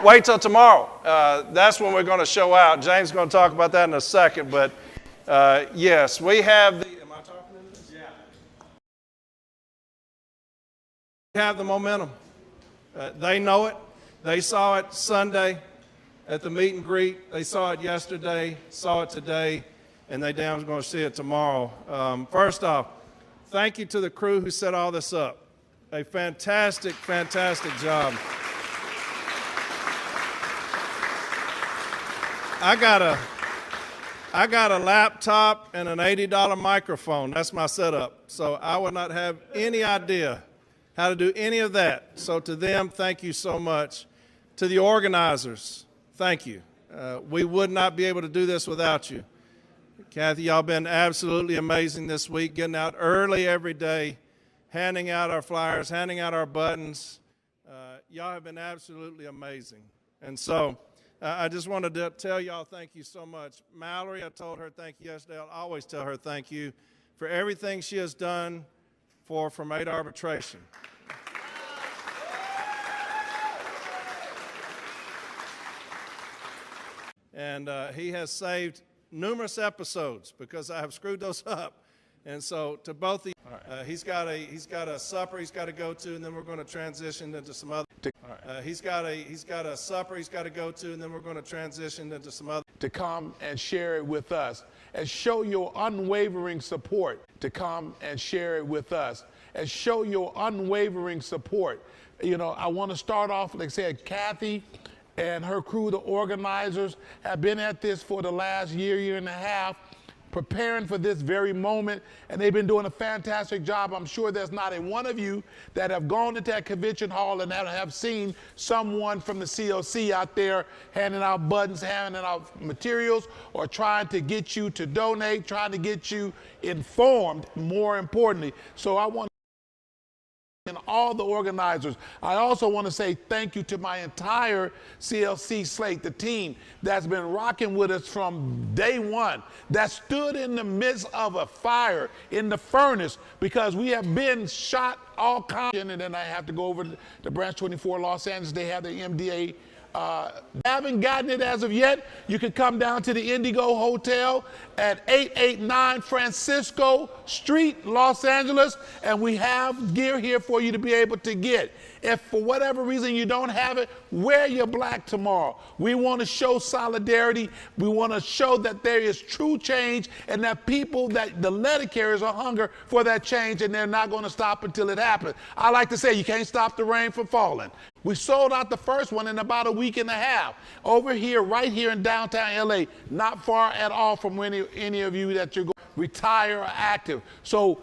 wait till tomorrow. That's when we're going to show out. James is going to talk about that in a second. But yes, we have the. Am I talking in this? Yeah. We have the momentum. They know it. They saw it Sunday at the meet and greet. They saw it yesterday, saw it today, and they damn going to see it tomorrow. First off, thank you to the crew who set all this up. A fantastic, fantastic job. I got a laptop and an $80 microphone. That's my setup. So I would not have any idea how to do any of that. So to them, thank you so much. To the organizers, thank you. We would not be able to do this without you. Kathy, y'all been absolutely amazing this week, getting out early every day, handing out our flyers, handing out our buttons. Y'all have been absolutely amazing. And so I just wanted to tell y'all thank you so much. Mallory, I told her thank you yesterday. I'll always tell her thank you for everything she has done for From A to Arbitration. And he has saved numerous episodes because I have screwed those up. And so to both of you, he's got a supper he's got to go to, and then we're going to transition into some other. He's got a supper he's got to go to, and then we're going to transition into some other. To come and share it with us and show your unwavering support. To come and share it with us and show your unwavering support. You know, I want to start off, like I said, Kathy and her crew, the organizers, have been at this for the last year and a half, preparing for this very moment, and they've been doing a fantastic job. I'm sure there's not a one of you that have gone to that convention hall and that have seen someone from the COC out there handing out buttons, handing out materials, or trying to get you to donate, trying to get you informed, more importantly. So I want and all the organizers. I also want to say thank you to my entire CLC slate, the team that's been rocking with us from day one, that stood in the midst of a fire in the furnace because we have been shot all kinds. And then I have to go over to Branch 24 Los Angeles. They have the MDA. Haven't gotten it as of yet. You can come down to the Indigo Hotel at 889 Francisco Street, Los Angeles, and we have gear here for you to be able to get. If for whatever reason you don't have it, wear your black tomorrow. We want to show solidarity. We want to show that there is true change and that people, that the letter carriers are hunger for that change, and they're not going to stop until it happens. I like to say you can't stop the rain from falling. We sold out the first one in about a week and a half. Over here, right here in downtown LA, not far at all from any of you that you're going. Retire active. So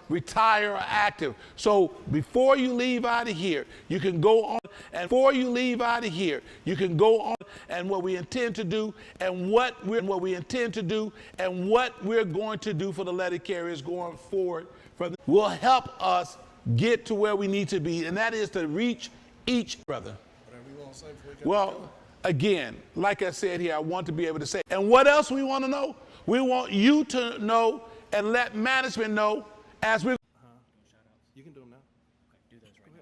retire active. So before you leave out of here, you can go on, and before you leave out of here, you can go on, and what we intend to do, and what we're going to do for the letter carriers going forward will help us get to where we need to be, and that is to reach each brother. Well, again, like I said here, I want to be able to say, and what else we want to know? We want you to know and let management know as we. You can do them now. Okay, do those right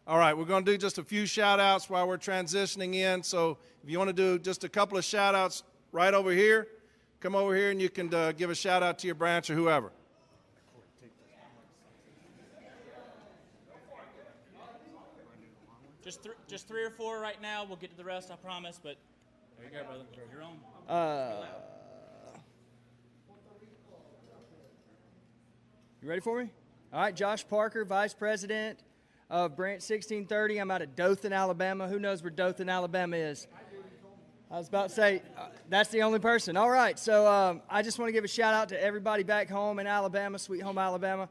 now. All right, we're going to do just a few shout outs while we're transitioning in. So if you want to do just a couple of shout outs right over here, come over here and you can give a shout out to your branch or whoever. Just three or four right now. We'll get to the rest, I promise. But there you go, brother. You're on. You ready for me? All right, Josh Parker, Vice President of Branch 1630. I'm out of Dothan, Alabama. Who knows where Dothan, Alabama is? I was about to say, that's the only person. All right, so I just want to give a shout out to everybody back home in Alabama, sweet home Alabama.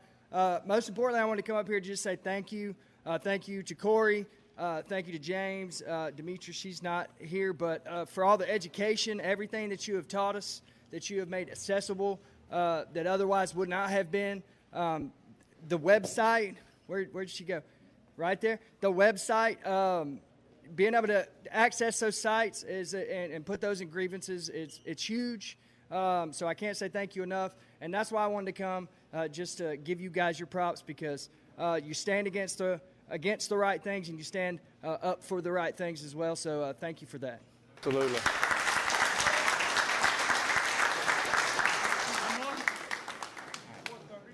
Most importantly, I want to come up here to just say thank you. Thank you to Corey. Thank you to James. Demetrius, she's not here, but for all the education, everything that you have taught us, that you have made accessible, that otherwise would not have been. The website, where did she go? Right there. The website, being able to access those sites and put those in grievances, it's huge. So I can't say thank you enough. And that's why I wanted to come, just to give you guys your props, because you stand against against the right things and you stand up for the right things as well. So thank you for that. Absolutely.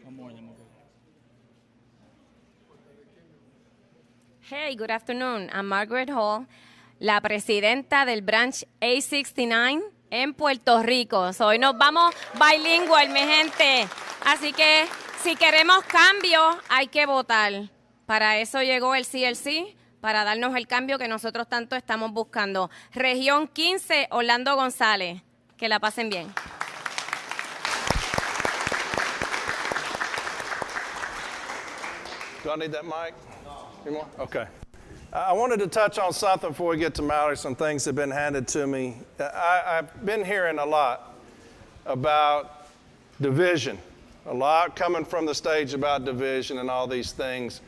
One more, and then we'll go. Hey, good afternoon. I'm Margaret Hall, la presidenta del branch A69 en Puerto Rico. So, hoy nos vamos bilingual, mi gente. Así que si queremos cambio, hay que votar. Para eso llegó el CLC, para darnos el cambio que nosotros tanto estamos buscando. Región 15, Orlando González. Que la pasen bien. Do I need that mic? Any more? Okay. I wanted to touch on something before we get to Mallory, some things that have been handed to me. I've been hearing a lot about division, a lot coming from the stage about division and all these things.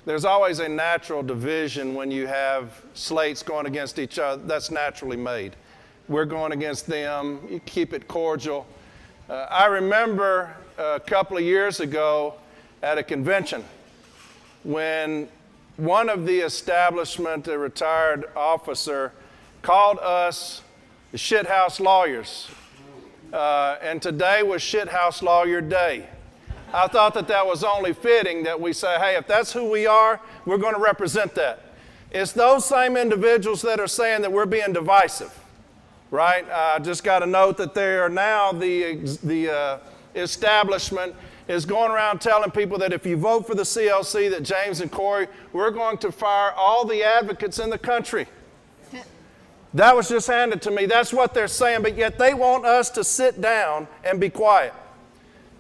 There's always a natural division when you have slates going against each other. That's naturally made. We're going against them. You keep it cordial. I remember a couple of years ago at a convention when one of the establishment, a retired officer, called us the shithouse lawyers. And today was shithouse lawyer day. I thought that was only fitting that we say, hey, if that's who we are, we're going to represent that. It's those same individuals that are saying that we're being divisive, right? I just got a note that they are now, the establishment is going around telling people that if you vote for the CLC, that James and Corey, we're going to fire all the advocates in the country. That was just handed to me. That's what they're saying, but yet they want us to sit down and be quiet.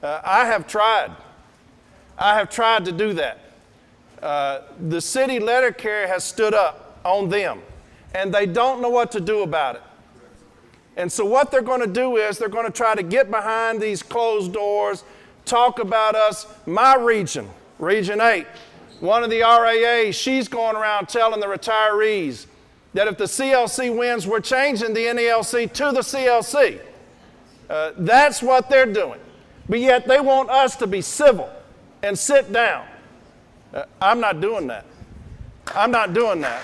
I have tried. I have tried to do that. The city letter carrier has stood up on them, and they don't know what to do about it. And so what they're going to do is they're going to try to get behind these closed doors, talk about us. My region, Region 8, one of the RAAs, she's going around telling the retirees that if the CLC wins, we're changing the NELC to the CLC. That's what they're doing. But yet they want us to be civil and sit down. I'm not doing that. I'm not doing that.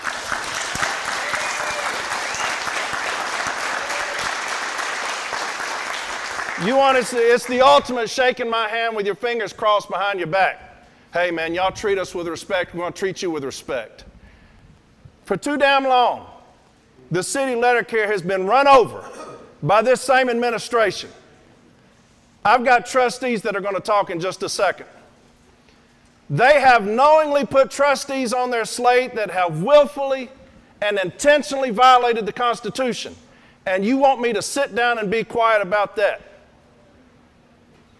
You want it's the ultimate shaking my hand with your fingers crossed behind your back. Hey man, y'all treat us with respect, we're going to treat you with respect. For too damn long, the city letter carrier has been run over by this same administration. I've got trustees that are going to talk in just a second. They have knowingly put trustees on their slate that have willfully and intentionally violated the Constitution. And you want me to sit down and be quiet about that?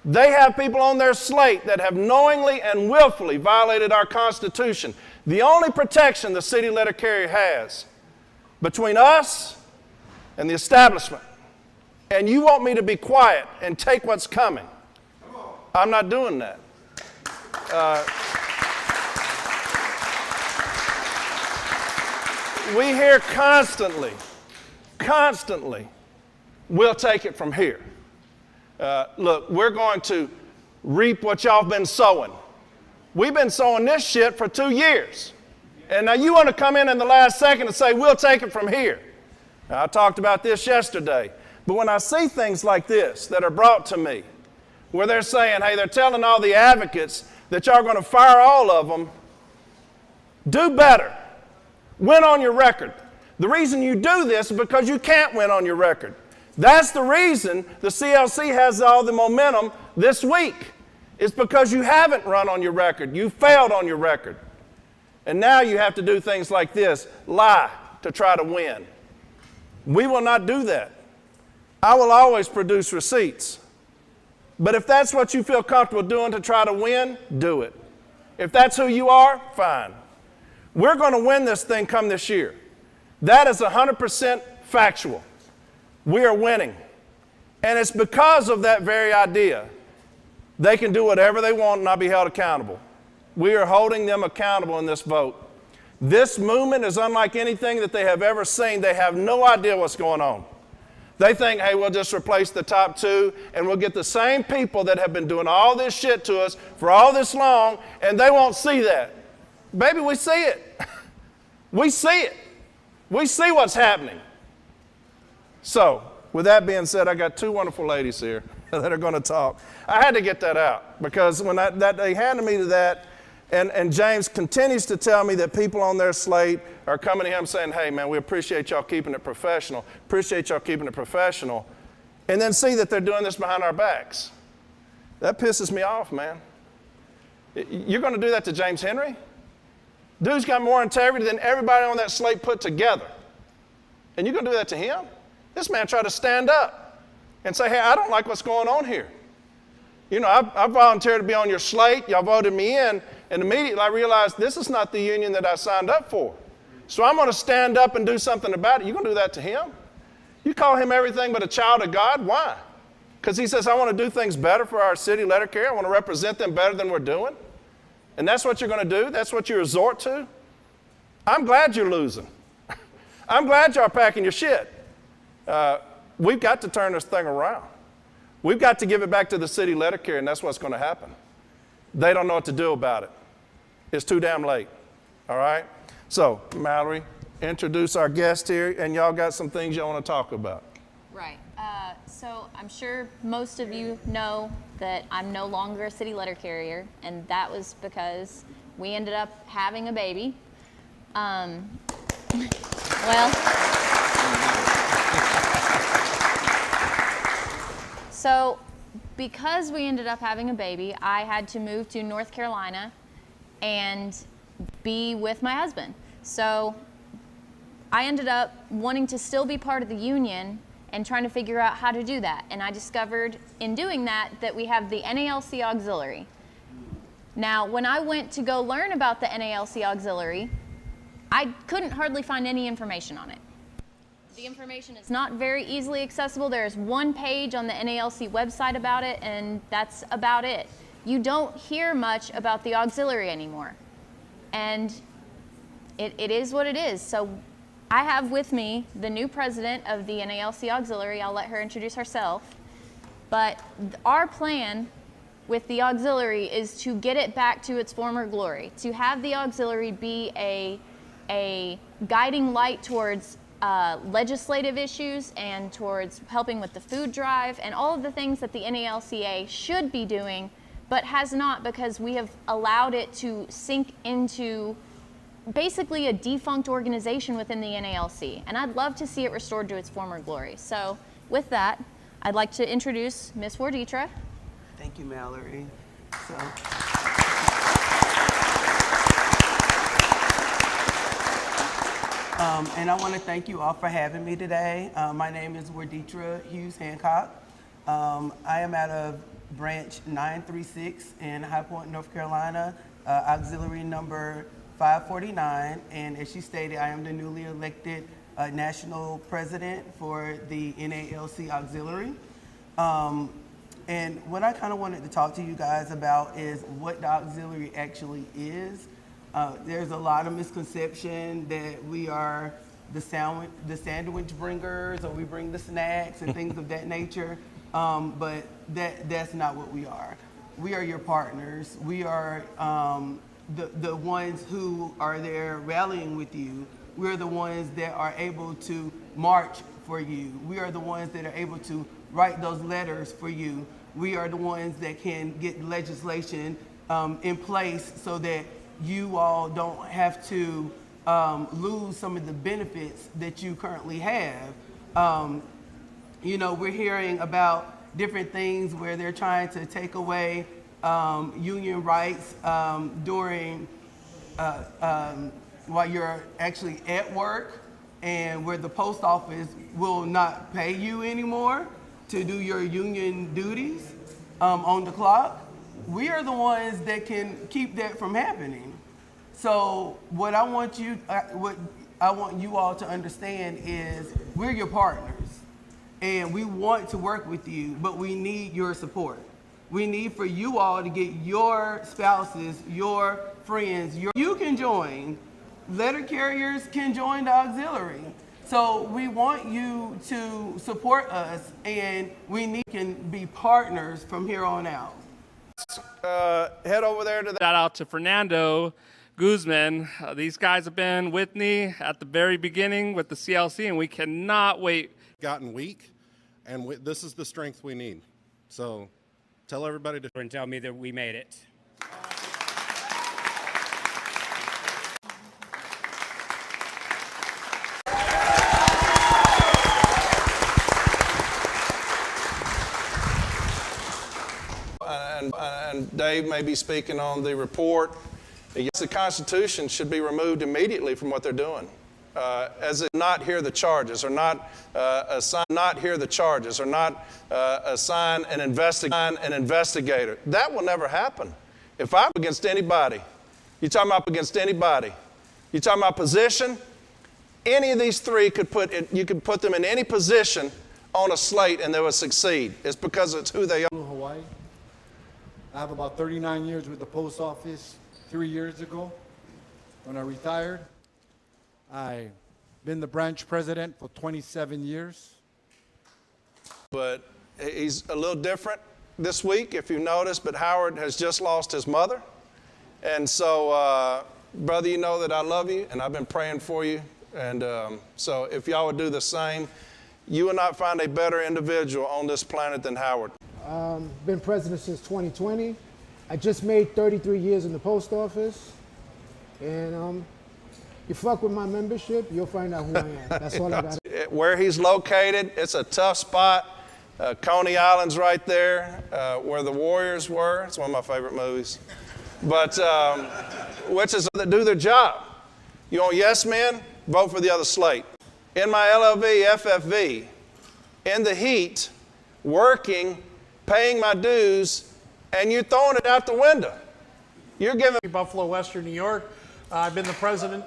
They have people on their slate that have knowingly and willfully violated our Constitution. The only protection the city letter carrier has between us and the establishment, and you want me to be quiet and take what's coming. I'm not doing that. We hear constantly, we'll take it from here. Look, we're going to reap what y'all have been sowing. We've been sowing this shit for 2 years. And now you want to come in the last second and say, we'll take it from here. Now, I talked about this yesterday. But when I see things like this that are brought to me, where they're saying, hey, they're telling all the advocates that y'all are going to fire all of them, do better. Win on your record. The reason you do this is because you can't win on your record. That's the reason the CLC has all the momentum this week. It's because you haven't run on your record. You failed on your record. And now you have to do things like this, lie to try to win. We will not do that. I will always produce receipts. But if that's what you feel comfortable doing to try to win, do it. If that's who you are, fine. We're going to win this thing come this year. That is 100% factual. We are winning. And it's because of that very idea. They can do whatever they want and not be held accountable. We are holding them accountable in this vote. This movement is unlike anything that they have ever seen. They have no idea what's going on. They think, hey, we'll just replace the top two and we'll get the same people that have been doing all this shit to us for all this long, and they won't see that. Baby, we see it. We see it. We see what's happening. So, with that being said, I got two wonderful ladies here that are going to talk. I had to get that out because when they handed me to that, and James continues to tell me that people on their slate are coming to him saying, hey, man, we appreciate y'all keeping it professional, and then see that they're doing this behind our backs. That pisses me off, man. You're going to do that to James Henry? Dude's got more integrity than everybody on that slate put together. And you're going to do that to him? This man tried to stand up and say, hey, I don't like what's going on here. You know, I volunteered to be on your slate. Y'all voted me in. And immediately I realized this is not the union that I signed up for. So I'm going to stand up and do something about it. You're going to do that to him? You call him everything but a child of God? Why? Because he says, I want to do things better for our city letter carrier. I want to represent them better than we're doing. And that's what you're going to do? That's what you resort to? I'm glad you're losing. I'm glad y'all packing your shit. We've got to turn this thing around. We've got to give it back to the city letter carrier, and that's what's going to happen. They don't know what to do about it. It's too damn late. All right? So, Mallory, introduce our guest here, and y'all got some things y'all want to talk about. Right. So I'm sure most of you know that I'm no longer a city letter carrier, and that was because we ended up having a baby. So because we ended up having a baby, I had to move to North Carolina and be with my husband. So I ended up wanting to still be part of the union and trying to figure out how to do that. And I discovered in doing that we have the NALC Auxiliary. Now, when I went to go learn about the NALC Auxiliary, I couldn't hardly find any information on it. The information is not very easily accessible. There's one page on the NALC website about it, and that's about it. You don't hear much about the auxiliary anymore. And it is what it is. So I have with me the new president of the NALC Auxiliary. I'll let her introduce herself. But our plan with the auxiliary is to get it back to its former glory, to have the auxiliary be a guiding light towards legislative issues and towards helping with the food drive and all of the things that the NALCA should be doing, but has not, because we have allowed it to sink into basically a defunct organization within the NALC. And I'd love to see it restored to its former glory. So with that, I'd like to introduce Ms. Warditra. Thank you, Mallory. And I want to thank you all for having me today. My name is Warditra Hughes Hancock. I am out of branch 936 in High Point, North Carolina, auxiliary number 549. And as she stated, I am the newly elected national president for the NALC Auxiliary. And what I kind of wanted to talk to you guys about is what the auxiliary actually is. There's a lot of misconception that we are the sandwich bringers, or we bring the snacks and things of that nature, but that's not what we are. We are your partners. We are the ones who are there rallying with you. We're the ones that are able to march for you. We are the ones that are able to write those letters for you. We are the ones that can get legislation in place so that you all don't have to lose some of the benefits that you currently have. You know, we're hearing about different things where they're trying to take away union rights during while you're actually at work, and where the post office will not pay you anymore to do your union duties on the clock. We are the ones that can keep that from happening. So what I want you all to understand is we're your partners, and we want to work with you, but we need your support. We need for you all to get your spouses, your friends, you can join. Letter carriers can join the auxiliary. So we want you to support us, and we can be partners from here on out. Head over there to the... Shout out to Fernando Guzman. These guys have been with me at the very beginning with the CLC, and we cannot wait. Gotten weak, and this is the strength we need. So tell everybody to and tell me that we made it. And Dave may be speaking on the report. Yes, the Constitution should be removed immediately from what they're doing. As it not hear the charges, or not assign an investigator. That will never happen. If I'm against anybody, you're talking about against anybody. You're talking about position. Any of these three you could put them in any position on a slate and they will succeed. It's because it's who they are. Hawaii. I have about 39 years with the post office. 3 years ago, when I retired, I've been the branch president for 27 years. But he's a little different this week, if you noticed, but Howard has just lost his mother. And so, brother, you know that I love you, and I've been praying for you. And so if y'all would do the same, you will not find a better individual on this planet than Howard. Been president since 2020. I just made 33 years in the post office, and you fuck with my membership, you'll find out who I am. That's all I got. Where he's located, it's a tough spot. Coney Island's right there, where the Warriors were. It's one of my favorite movies. But which is that do their job. You want yes men? Vote for the other slate. In my LLV, FFV, in the heat, working, paying my dues, and you're throwing it out the window. You're giving Buffalo, Western New York. I've been the president.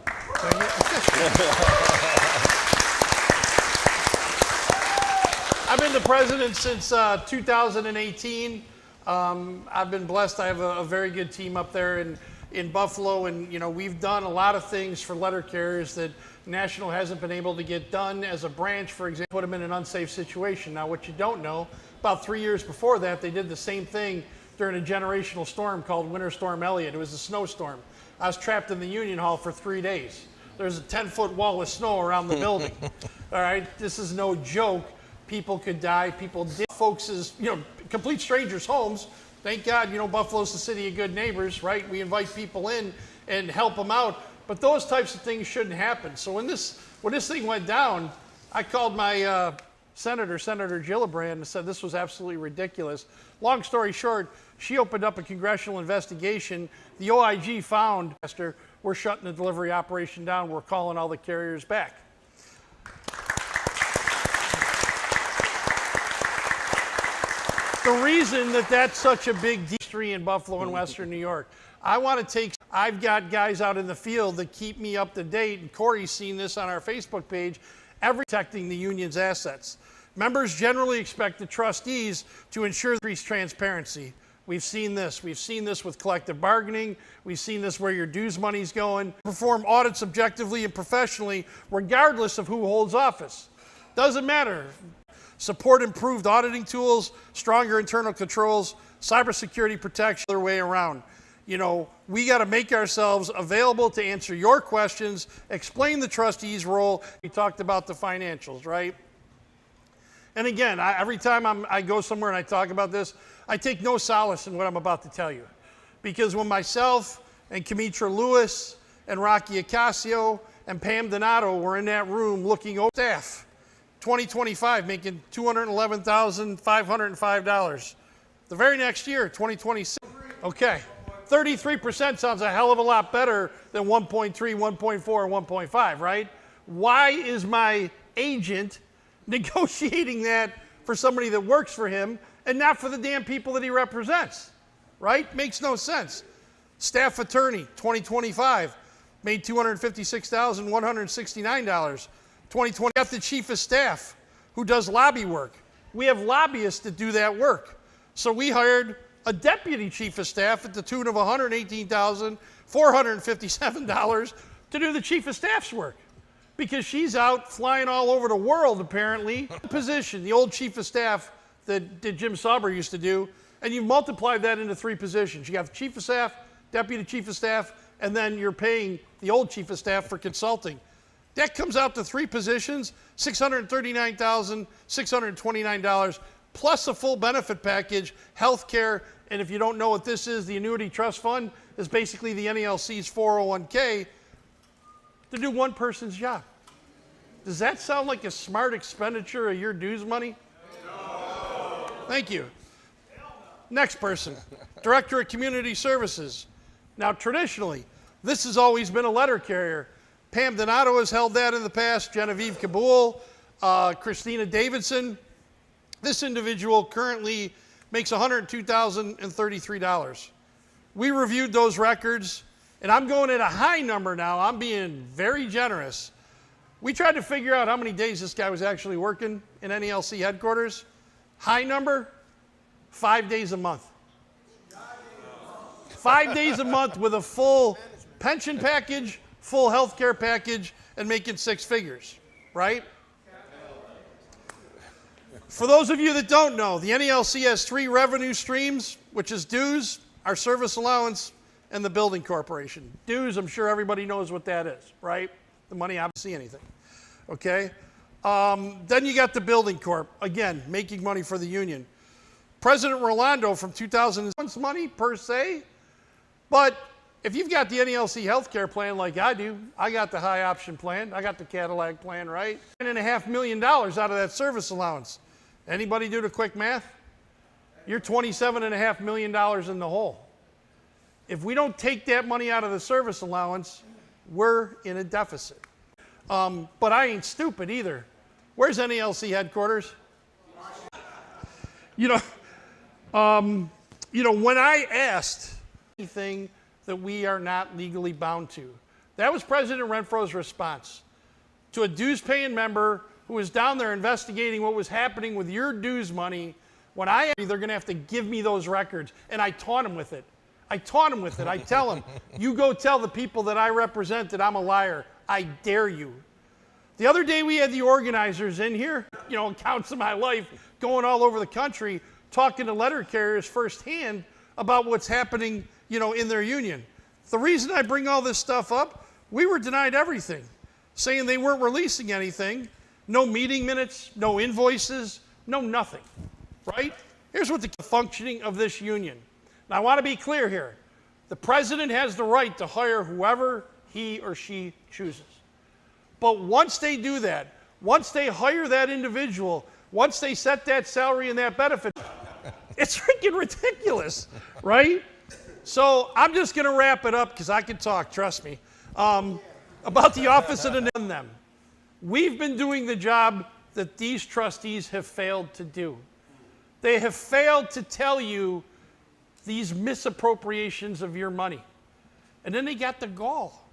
I've been the president since 2018. I've been blessed. I have a very good team up there in Buffalo, and we've done a lot of things for letter carriers that National hasn't been able to get done as a branch. For example, put them in an unsafe situation. Now, what you don't know, about 3 years before that, they did the same thing during a generational storm called Winter Storm Elliott. It was a snowstorm. I was trapped in the Union Hall for 3 days. There's a 10-foot wall of snow around the building. All right, this is no joke. People could die. People did. Folks' complete strangers' homes. Thank God, Buffalo's the city of good neighbors, right? We invite people in and help them out. But those types of things shouldn't happen. So when this thing went down, I called my Senator Gillibrand, and said this was absolutely ridiculous. Long story short, she opened up a congressional investigation. The OIG found, we're shutting the delivery operation down. We're calling all the carriers back. The reason that's such a big history in Buffalo and Western New York, I've got guys out in the field that keep me up to date, and Corey's seen this on our Facebook page, protecting the union's assets. Members generally expect the trustees to ensure increased transparency. We've seen this. We've seen this with collective bargaining. We've seen this where your dues money's going. Perform audits objectively and professionally, regardless of who holds office. Doesn't matter. Support improved auditing tools, stronger internal controls, cybersecurity protection, other way around. We got to make ourselves available to answer your questions, explain the trustees' role. We talked about the financials, right? And again, every time I go somewhere and I talk about this, I take no solace in what I'm about to tell you. Because when myself and Kimitra Lewis and Rocky Acasio and Pam Donato were in that room looking over staff, 2025 making $211,505. The very next year, 2026, okay, 33% sounds a hell of a lot better than 1.3, 1.4, or 1.5, right? Why is my agent negotiating that for somebody that works for him and not for the damn people that he represents, right? Makes no sense. Staff attorney, 2025, made $256,169. 2020, got the chief of staff who does lobby work. We have lobbyists that do that work. So we hired a deputy chief of staff at the tune of $118,457 to do the chief of staff's work, because she's out flying all over the world, apparently. Position, the old chief of staff that Jim Sauber used to do, and you multiplied that into 3 positions. You got the chief of staff, deputy chief of staff, and then you're paying the old chief of staff for consulting. That comes out to 3 positions, $639,629, plus a full benefit package, health care, and if you don't know what this is, the annuity trust fund is basically the NELC's 401k to do one person's job. Does that sound like a smart expenditure of your dues money? No. Thank you. Next person, Director of Community Services. Now, traditionally, this has always been a letter carrier. Pam Donato has held that in the past, Genevieve Kabul, Christina Davidson. This individual currently makes $102,033. We reviewed those records, and I'm going at a high number now. I'm being very generous. We tried to figure out how many days this guy was actually working in NELC headquarters. High number, 5 days a month. 5 days a month with a full pension package, full health care package, and making 6 figures, right? For those of you that don't know, the NELC has 3 revenue streams, which is dues, our service allowance, and the building corporation. Dues, I'm sure everybody knows what that is, right? The money, obviously anything, okay? Then you got the building corp, again, making money for the union. President Rolando from 2000 money per se, but if you've got the NELC healthcare plan like I do, I got the high option plan, I got the Cadillac plan, right? $9.5 million out of that service allowance. Anybody do the quick math? You're $27.5 million in the hole. If we don't take that money out of the service allowance, we're in a deficit. But I ain't stupid either. Where's NELC headquarters? You know, when I asked anything that we are not legally bound to, that was President Renfro's response to a dues-paying member who was down there investigating what was happening with your dues money. When I asked, they're going to have to give me those records, and I taunt him with it. I taunt him with it. I tell him, you go tell the people that I represent that I'm a liar. I dare you. The other day we had the organizers in here, accounts of my life, going all over the country, talking to letter carriers firsthand about what's happening, in their union. The reason I bring all this stuff up, we were denied everything, saying they weren't releasing anything, no meeting minutes, no invoices, no nothing, right? Here's what the functioning of this union. Now, I want to be clear here. The president has the right to hire whoever he or she chooses. But once they do that, once they hire that individual, once they set that salary and that benefit, it's freaking ridiculous, right? So I'm just going to wrap it up because I can talk, trust me, about the office of them. We've been doing the job that these trustees have failed to do. They have failed to tell you these misappropriations of your money. And then they got the gall.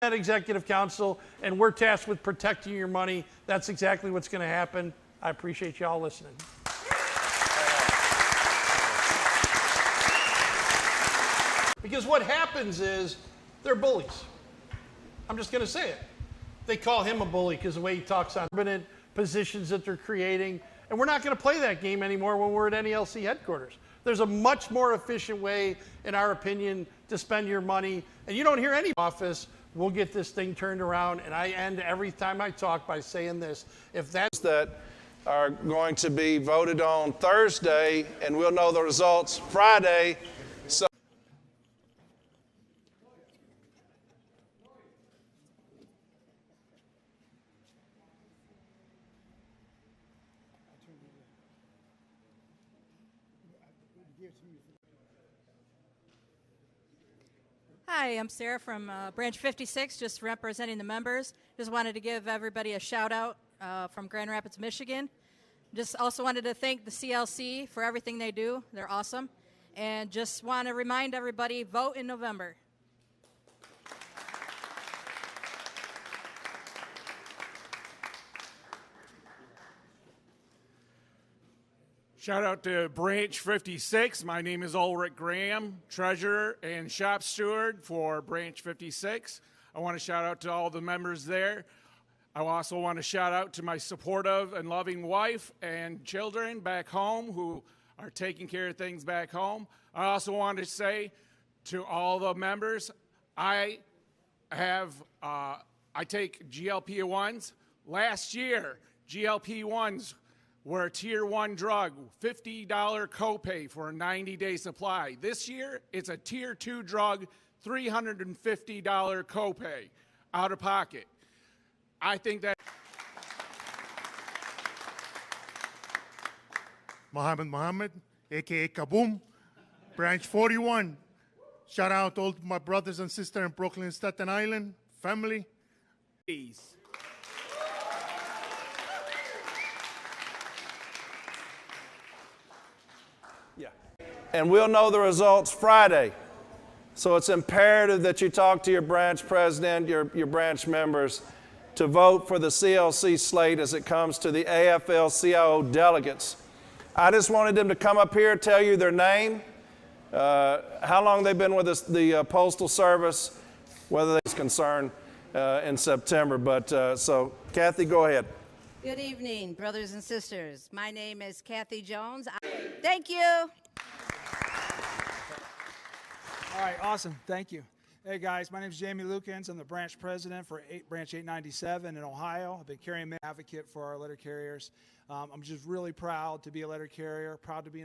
That executive council, and we're tasked with protecting your money. That's exactly what's going to happen. I appreciate you all listening. Because what happens is they're bullies. I'm just going to say it. They call him a bully because of the way he talks on permanent positions that they're creating. And we're not going to play that game anymore when we're at NELC headquarters. There's a much more efficient way, in our opinion, to spend your money. And you don't hear any office, we'll get this thing turned around. And I end every time I talk by saying this. If that's that are going to be voted on Thursday, and we'll know the results Friday. So Hi, I'm Sarah from Branch 56, just representing the members. Just wanted to give everybody a shout out from Grand Rapids, Michigan. Just also wanted to thank the CLC for everything they do. They're awesome. And just want to remind everybody, vote in November. Shout out to Branch 56. My name is Ulrich Graham, treasurer and shop steward for Branch 56. I want to shout out to all the members there. I also want to shout out to my supportive and loving wife and children back home who are taking care of things back home. I also want to say to all the members, I take GLP-1s. Last year, GLP-1s were a tier 1 drug, $50 copay for a 90-day supply. This year, it's a tier 2 drug, $350 copay out of pocket. I think that Muhammad, aka Kaboom, Branch 41. Shout out to all my brothers and sisters in Brooklyn, Staten Island, family. Peace. Yeah. And we'll know the results Friday. So it's imperative that you talk to your branch president, your branch members, to vote for the CLC slate as it comes to the AFL-CIO delegates. I just wanted them to come up here, tell you their name, how long they've been with the Postal Service, whether they're concerned in September. But so, Kathy, go ahead. Good evening, brothers and sisters. My name is Kathy Jones. Thank you. All right, awesome. Thank you. Hey, guys, my name is Jamie Lukens. I'm the branch president for Branch 897 in Ohio. I've been carrying advocate for our letter carriers. I'm just really proud to be a letter carrier, proud to be in